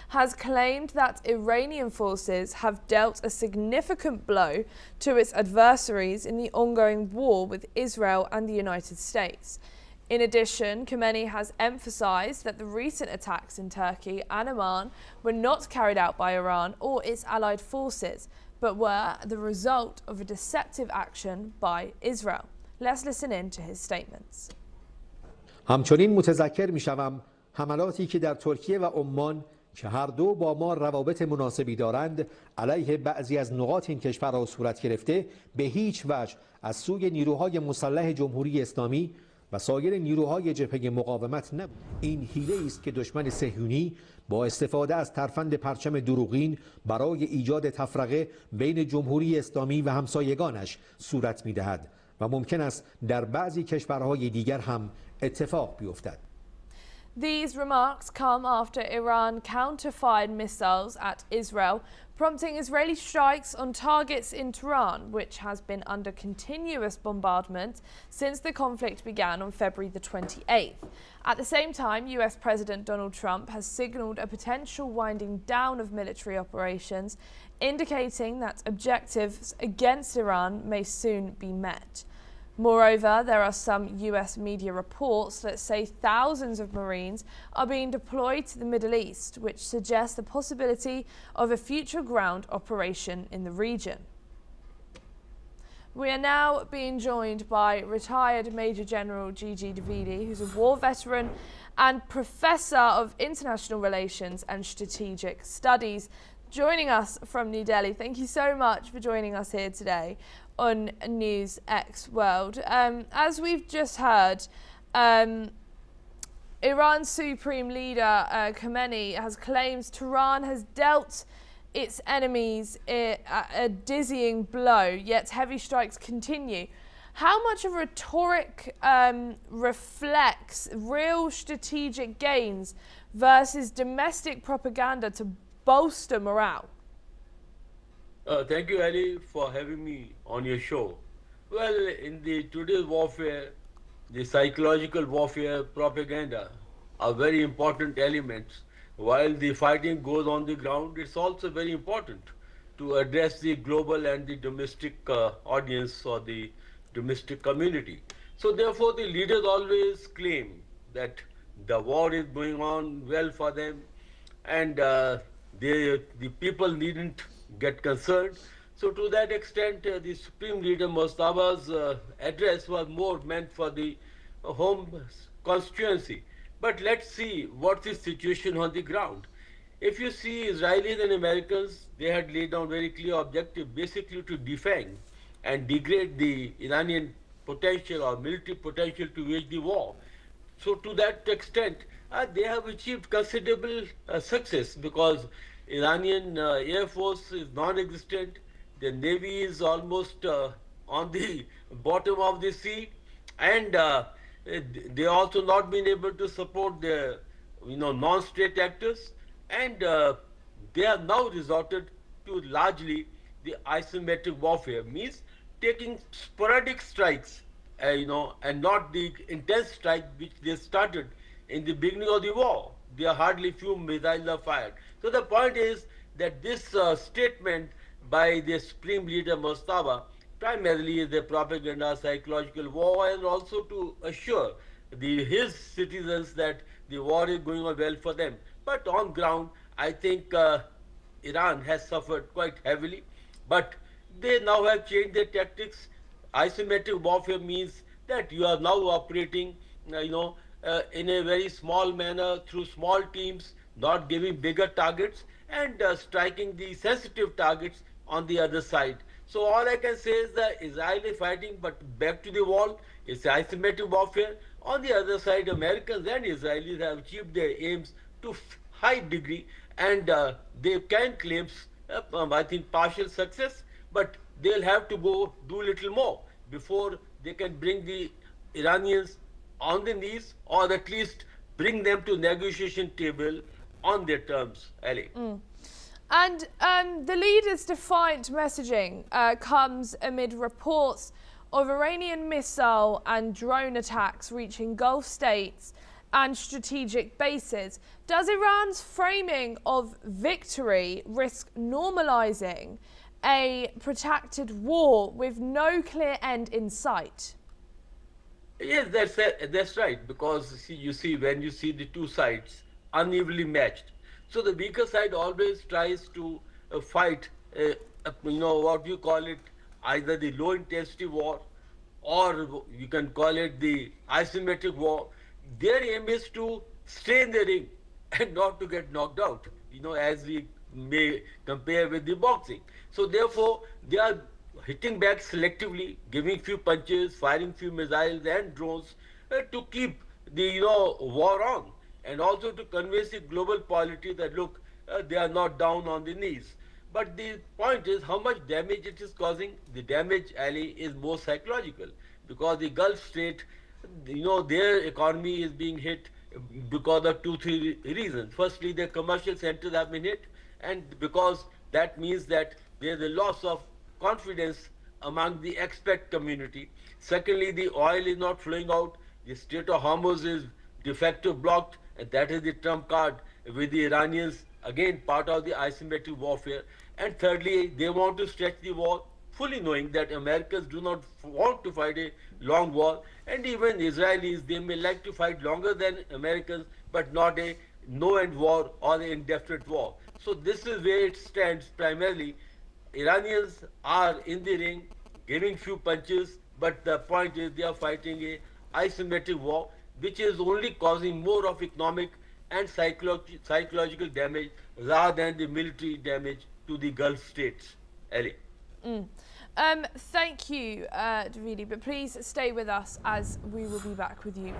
has claimed that Iranian forces have dealt a significant blow to its adversaries in the ongoing war with Israel and the United States. In addition, Khamenei has emphasized that the recent attacks in Turkey and Oman were not carried out by Iran or its allied forces, but were the result of a deceptive action by Israel. Let's listen in to his statements. همچنین متذکر می‌شوم حملاتی که در ترکیه و عمان که هر دو با ما روابط مناسبی دارند علیه بعضی از نقاط این کشورها صورت گرفته به هیچ وجه از سوی نیروهای مسلح جمهوری اسلامی و سایر نیروهای جبهه مقاومت نبود. این حیله است که دشمن صهیونی با استفاده از ترفند پرچم دروغین برای ایجاد تفرقه بین جمهوری اسلامی و همسایگانش صورت می‌دهد و ممکن است در بعضی کشورهای دیگر هم اتفاق بیفتد. These remarks come after Iran counter-fired missiles at Israel, prompting Israeli strikes on targets in Tehran, which has been under continuous bombardment since the conflict began on February the 28th. At the same time, US President Donald Trump has signalled a potential winding down of military operations, indicating that objectives against Iran may soon be met. Moreover, there are some US media reports that say thousands of Marines are being deployed to the Middle East, which suggests the possibility of a future ground operation in the region. We are now being joined by retired Major General Gigi Davidi, who's a war veteran and Professor of International Relations and Strategic Studies, joining us from New Delhi. Thank you so much for joining us here today on NewsX World. As we've just heard, Iran's Supreme Leader Khamenei has claimed Tehran has dealt its enemies a dizzying blow, yet heavy strikes continue. How much of rhetoric reflects real strategic gains versus domestic propaganda to bolster morale? Thank you, Ali, for having me on your show. Well, in the today's warfare, the psychological warfare, propaganda are very important elements. While the fighting goes on the ground, it's also very important to address the global and the domestic audience or the domestic community. So therefore, the leaders always claim that the war is going on well for them, and the people needn't get concerned. So to that extent, the Supreme Leader Mojtaba's address was more meant for the home constituency. But let's see what's the situation on the ground. If you see Israelis and Americans, they had laid down very clear objective, basically to defang and degrade the Iranian potential or military potential to wage the war. So to that extent, they have achieved considerable success, because Iranian Air Force is non-existent, the Navy is almost on the bottom of the sea, and they also not been able to support their non-state actors, and they have now resorted to largely the asymmetric warfare, means taking sporadic strikes, and not the intense strike which they started in the beginning of the war. There are hardly few missiles are fired. So the point is that this statement by the Supreme Leader Mojtaba primarily is a propaganda, psychological war, and also to assure his citizens that the war is going on well for them. But on ground, I think Iran has suffered quite heavily, but they now have changed their tactics. Asymmetric warfare means that you are now operating, in a very small manner through small teams, not giving bigger targets, and striking the sensitive targets on the other side. So all I can say is that Israel is fighting, but back to the wall. It's asymmetric warfare. On the other side, Americans and Israelis have achieved their aims to high degree, and they can claim, I think, partial success, but they'll have to go do a little more before they can bring the Iranians on the knees, or at least bring them to negotiation table on their terms, Ali. And the leader's defiant messaging comes amid reports of Iranian missile and drone attacks reaching Gulf states and strategic bases. Does Iran's framing of victory risk normalizing a protracted war with no clear end in sight? Yes, that's right. Because you see, when you see the two sides unevenly matched, so the weaker side always tries to fight, what you call it, either the low intensity war, or you can call it the asymmetric war. Their aim is to stay in the ring and not to get knocked out, as we may compare with the boxing. So therefore, they are hitting back selectively, giving few punches, firing few missiles and drones to keep the war on, and also to convince the global polity that look, they are not down on the knees. But the point is how much damage it is causing. The damage, Ali, is more psychological, because the Gulf state, their economy is being hit because of two, three reasons. Firstly, their commercial centers have been hit, and because that means that there is a loss of confidence among the expat community. Secondly, the oil is not flowing out. The Strait of Hormuz is de facto blocked, and that is the trump card with the Iranians, again part of the asymmetric warfare. And thirdly, they want to stretch the war, fully knowing that Americans do not want to fight a long war, and even Israelis, they may like to fight longer than Americans, but not a no-end war or an indefinite war. So this is where it stands primarily. Iranians are in the ring, giving few punches, but the point is they are fighting a asymmetric war, which is only causing more of economic and psychological damage rather than the military damage to the Gulf states. Ellie. Thank you, Davidi, but please stay with us as we will be back with you